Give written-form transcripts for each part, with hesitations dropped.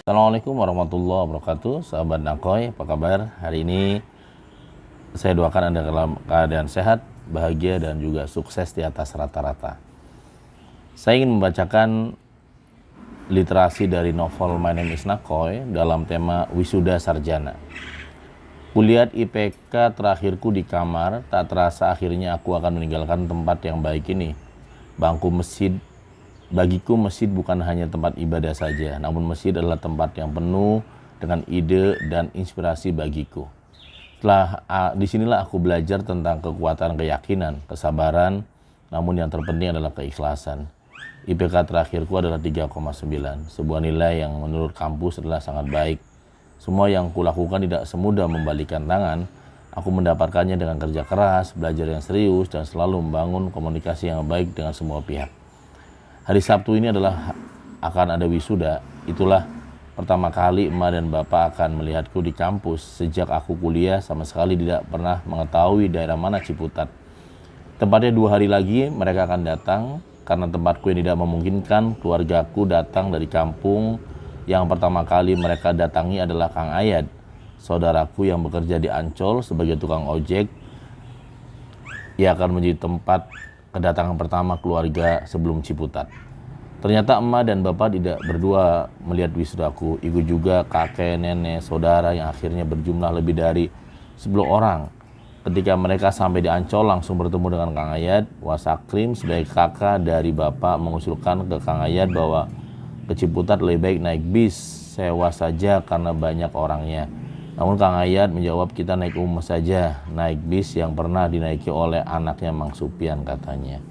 Assalamualaikum warahmatullahi wabarakatuh. Sahabat Nakoy, apa kabar? Hari ini saya doakan Anda dalam keadaan sehat, bahagia, dan juga sukses di atas rata-rata. Saya ingin membacakan literasi dari novel My Name is Nakoy dalam tema Wisuda Sarjana. Kulihat IPK terakhirku di kamar, tak terasa akhirnya aku akan meninggalkan tempat yang baik ini. Bangku masjid. Bagiku masjid bukan hanya tempat ibadah saja, namun masjid adalah tempat yang penuh dengan ide dan inspirasi bagiku. Disinilah aku belajar tentang kekuatan keyakinan, kesabaran, namun yang terpenting adalah keikhlasan. IPK terakhirku adalah 3,9, sebuah nilai yang menurut kampus adalah sangat baik. Semua yang kulakukan tidak semudah membalikan tangan. Aku mendapatkannya dengan kerja keras, belajar yang serius, dan selalu membangun komunikasi yang baik dengan semua pihak. Hari Sabtu ini akan ada wisuda. Itulah pertama kali emak dan bapak akan melihatku di kampus. Sejak aku kuliah sama sekali tidak pernah mengetahui daerah mana Ciputat. Tepatnya 2 hari lagi mereka akan datang. Karena tempatku yang tidak memungkinkan, keluargaku datang dari kampung. Yang pertama kali mereka datangi adalah Kang Ayat, saudaraku yang bekerja di Ancol sebagai tukang ojek. Ia akan menjadi tempat kedatangan pertama keluarga sebelum Ciputat. Ternyata emak dan bapak tidak berdua melihat wisudaku. Ikut juga kakek, nenek, saudara yang akhirnya berjumlah lebih dari 10 orang. Ketika mereka sampai di Ancol langsung bertemu dengan Kang Ayat. Wasakrim sebagai kakak dari bapak mengusulkan ke Kang Ayat bahwa ke Ciputat lebih baik naik bis sewa saja karena banyak orangnya. Namun Kang Ayat menjawab, kita naik umum saja, naik bis yang pernah dinaiki oleh anaknya Mang Supian katanya.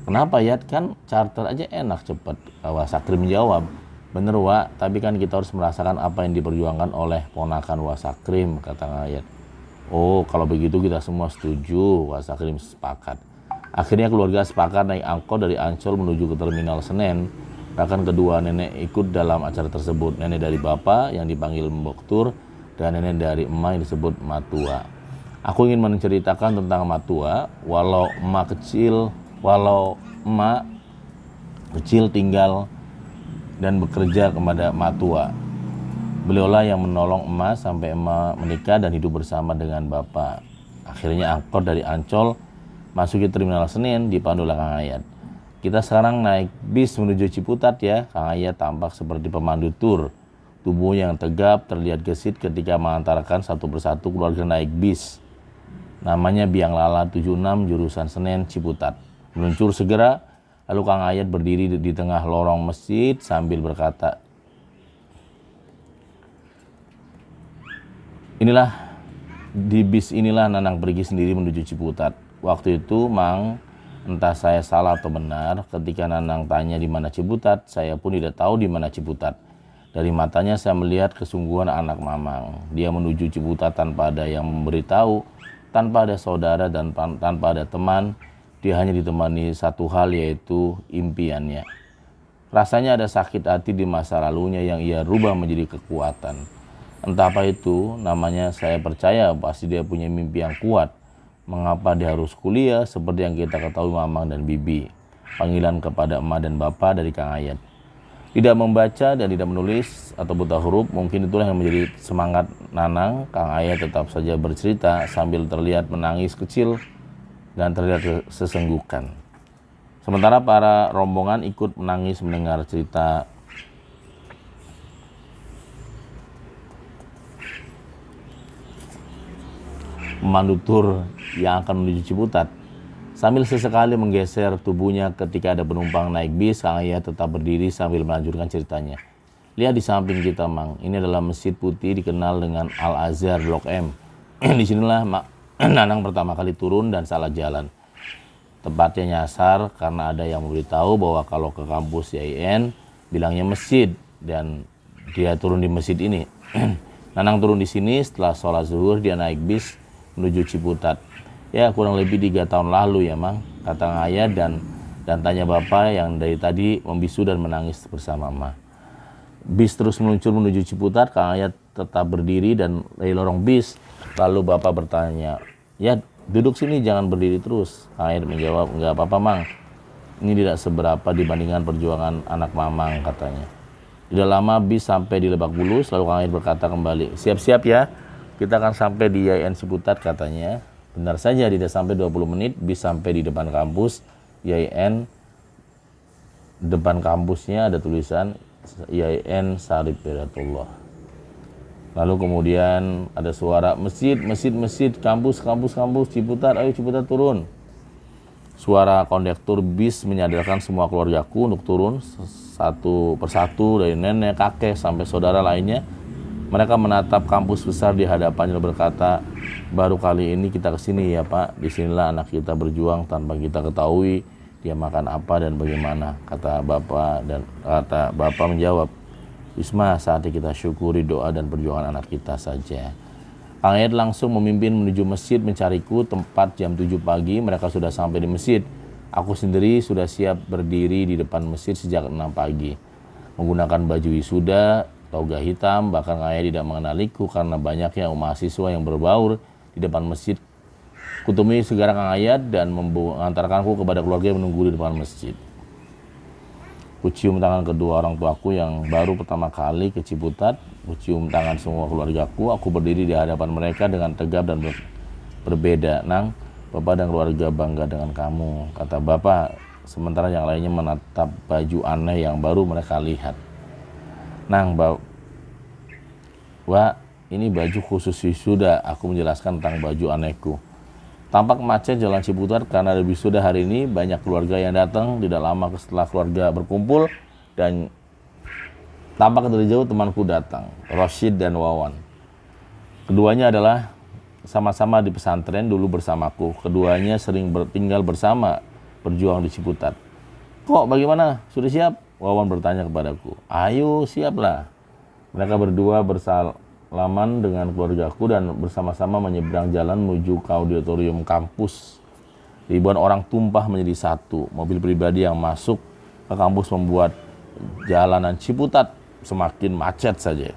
Kenapa Ayat, kan charter aja enak cepet. Wasakrim menjawab, bener Wak, tapi kan kita harus merasakan apa yang diperjuangkan oleh ponakan Wasakrim, kata Kang Ayat. Oh kalau begitu kita semua setuju, Wasakrim sepakat. Akhirnya keluarga sepakat naik angkot dari Ancol menuju ke Terminal Senen. Bahkan kedua nenek ikut dalam acara tersebut. Nenek dari bapak yang dipanggil Mbok Tur, dan nenek dari emak yang disebut Matua. Aku ingin menceritakan tentang Matua. Walau emak kecil tinggal dan bekerja kepada Matua. Beliaulah yang menolong emak sampai emak menikah dan hidup bersama dengan bapak. Akhirnya angkot dari Ancol masuki Terminal Senen dipandu oleh Kang Ayat. Kita sekarang naik bis menuju Ciputat ya. Kang Ayat tampak seperti pemandu tur. Tubuhnya yang tegap terlihat gesit ketika mengantarkan satu persatu keluarga naik bis. Namanya Biang Lala 76 jurusan Senen Ciputat. Meluncur segera, lalu Kang Ayat berdiri di tengah lorong masjid sambil berkata, di bis inilah Nanang pergi sendiri menuju Ciputat. Waktu itu Mang, entah saya salah atau benar, ketika Nanang tanya di mana Ciputat, saya pun tidak tahu di mana Ciputat. Dari matanya saya melihat kesungguhan anak Mamang. Dia menuju Ciputat tanpa ada yang memberitahu, tanpa ada saudara dan tanpa ada teman. Dia hanya ditemani satu hal, yaitu impiannya. Rasanya ada sakit hati di masa lalunya yang ia rubah menjadi kekuatan. Entah apa itu, namanya saya percaya pasti dia punya mimpi yang kuat. Mengapa dia harus kuliah seperti yang kita ketahui Mamang dan Bibi. Panggilan kepada emak dan bapak dari Kang Ayat. Tidak membaca dan tidak menulis atau buta huruf, mungkin itulah yang menjadi semangat Nanang. Kang Ayat tetap saja bercerita sambil terlihat menangis kecil dan terlihat sesenggukan. Sementara para rombongan ikut menangis mendengar cerita pemandu tur yang akan menuju Ciputat. Sambil sesekali menggeser tubuhnya ketika ada penumpang naik bis, Kang Ayat tetap berdiri sambil melanjutkan ceritanya. Lihat di samping kita, Mang. Ini adalah Masjid Putih dikenal dengan Al-Azhar Blok M. Disinilah Nanang pertama kali turun dan salah jalan. Tempatnya nyasar karena ada yang memberitahu bahwa kalau ke kampus YIN bilangnya masjid dan dia turun di masjid ini. Nanang turun di sini setelah sholat zuhur, dia naik bis menuju Ciputat. Ya kurang lebih 3 tahun lalu ya Mang, kata Kang Ayat dan tanya bapak yang dari tadi membisu dan menangis bersama emak. Bis terus meluncur menuju Ciputat. Kang Ayat tetap berdiri dan dari lorong bis. Lalu bapak bertanya, ya duduk sini jangan berdiri terus. Kang Ayat menjawab, enggak apa-apa Mang, ini tidak seberapa dibandingkan perjuangan anak Mamang katanya. Tidak lama bis sampai di Lebak Bulus, lalu Kang Ayat berkata kembali, siap-siap ya, kita akan sampai di IAIN Ciputat katanya. Benar saja, tidak sampai 20 menit bis sampai di depan kampus IAIN. Depan kampusnya ada tulisan IAIN Sarif Hidayatullah. Lalu kemudian ada suara masjid, kampus, Ciputat, ayo Ciputat turun. Suara kondektur bis menyadarkan semua keluargaku untuk turun satu persatu, dari nenek, kakek, sampai saudara lainnya. Mereka menatap kampus besar di hadapannya dan berkata, baru kali ini kita kesini ya Pak, disinilah anak kita berjuang tanpa kita ketahui dia makan apa dan bagaimana, kata Bapak menjawab, Wisma, saatnya kita syukuri doa dan perjuangan anak kita saja. Kang Ayat langsung memimpin menuju masjid mencariku. Tempat jam 7 pagi mereka sudah sampai di masjid. Aku sendiri sudah siap berdiri di depan masjid sejak 6 pagi. Menggunakan baju wisuda, toga hitam, bahkan Kang Ayat tidak mengenaliku karena banyaknya mahasiswa yang berbaur di depan masjid. Kutemui segera Kang Ayat dan mengantarkanku kepada keluarga yang menunggu di depan masjid. Kucium tangan kedua orang tuaku yang baru pertama kali ke Ciputat. Kucium tangan semua keluargaku. Aku berdiri di hadapan mereka dengan tegap dan berbeda. Nang, Bapak dan keluarga bangga dengan kamu, kata Bapak. Sementara yang lainnya menatap baju aneh yang baru mereka lihat. Nang, Wah, ini baju khusus wisuda. Aku menjelaskan tentang baju anehku. Tampak macet jalan Ciputat karena ada wisuda hari ini. Banyak keluarga yang datang. Tidak lama setelah keluarga berkumpul dan tampak dari jauh temanku datang, Rosyid dan Wawan. Keduanya adalah sama-sama di pesantren dulu bersamaku. Keduanya sering tinggal bersama, berjuang di Ciputat. Kok bagaimana? Sudah siap? Wawan bertanya kepadaku. Ayo siaplah. Mereka berdua bersalaman dengan keluargaku dan bersama-sama menyeberang jalan menuju ke auditorium kampus. Ribuan orang tumpah menjadi satu. Mobil pribadi yang masuk ke kampus membuat jalanan Ciputat semakin macet saja.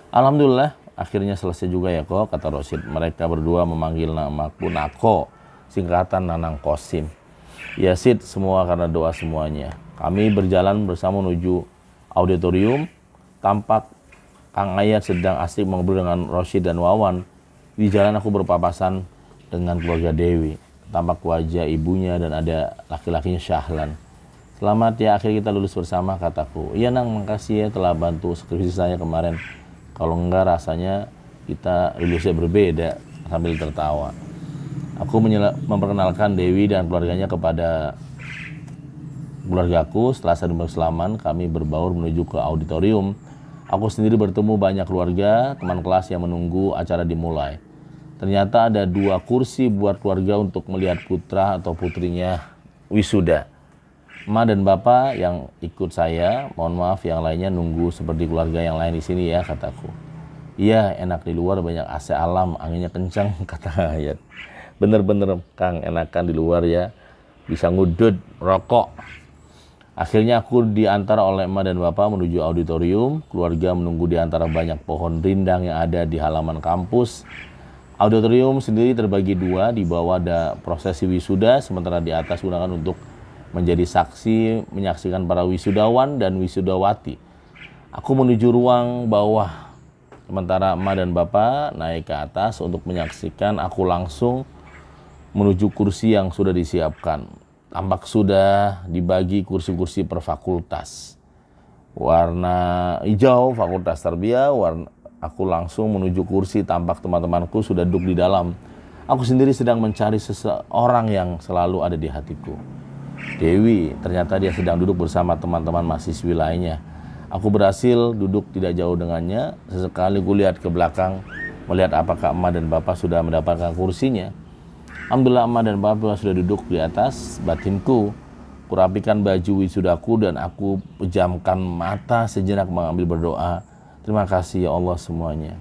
Alhamdulillah, akhirnya selesai juga ya kok, kata Rosyid. Mereka berdua memanggil namaku Nako, singkatan Nanang Kosim. Ya Sid, semua karena doa semuanya. Kami berjalan bersama menuju auditorium. Tampak Kang Ayat sedang asik mengobrol dengan Rosyid dan Wawan. Di jalan aku berpapasan dengan keluarga Dewi. Tampak wajah ibunya dan ada laki-lakinya Syahlan. Selamat ya, akhirnya kita lulus bersama, kataku. Iya Nang, makasih ya telah bantu skripsi saya kemarin. Kalau enggak rasanya kita lulusnya berbeda, sambil tertawa. Aku memperkenalkan Dewi dan keluarganya kepada keluargaku. Setelah saling bersalaman, kami berbaur menuju ke auditorium. Aku sendiri bertemu banyak keluarga, teman kelas yang menunggu acara dimulai. Ternyata ada 2 kursi buat keluarga untuk melihat putra atau putrinya wisuda. Ma dan Bapak yang ikut saya, mohon maaf yang lainnya nunggu seperti keluarga yang lain di sini ya, kataku. Iya, enak di luar, banyak AC alam, anginnya kencang, kata Ayat. Bener-bener Kang, enakan di luar ya, bisa ngudut, rokok. Akhirnya aku diantar oleh emak dan bapak menuju auditorium. Keluarga menunggu di antara banyak pohon rindang yang ada di halaman kampus. Auditorium sendiri terbagi 2, di bawah ada prosesi wisuda, sementara di atas gunakan untuk menjadi saksi menyaksikan para wisudawan dan wisudawati. Aku menuju ruang bawah, sementara emak dan bapak naik ke atas untuk menyaksikan. Aku langsung menuju kursi yang sudah disiapkan. Tampak sudah dibagi kursi-kursi per fakultas. Warna hijau fakultas tarbiyah, aku langsung menuju kursi. Tampak teman-temanku sudah duduk di dalam. Aku sendiri sedang mencari seseorang yang selalu ada di hatiku. Dewi, ternyata dia sedang duduk bersama teman-teman mahasiswi lainnya. Aku berhasil duduk tidak jauh dengannya. Sesekali kulihat ke belakang, melihat apakah emak dan bapak sudah mendapatkan kursinya. Alhamdulillah emak dan bapak sudah duduk di atas. Batinku, kurapikan baju wisudaku dan aku pejamkan mata sejenak mengambil berdoa. Terima kasih ya Allah semuanya,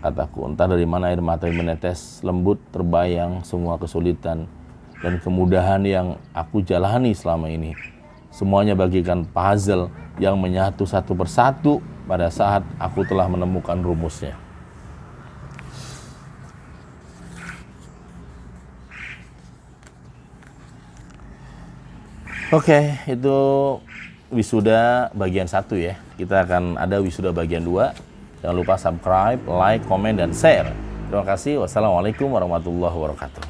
kataku. Entah dari mana air mata yang menetes lembut, terbayang semua kesulitan dan kemudahan yang aku jalani selama ini. Semuanya bagikan puzzle yang menyatu satu persatu pada saat aku telah menemukan rumusnya. Oke, itu wisuda bagian 1 ya. Kita akan ada wisuda bagian 2. Jangan lupa subscribe, like, komen, dan share. Terima kasih. Wassalamualaikum warahmatullahi wabarakatuh.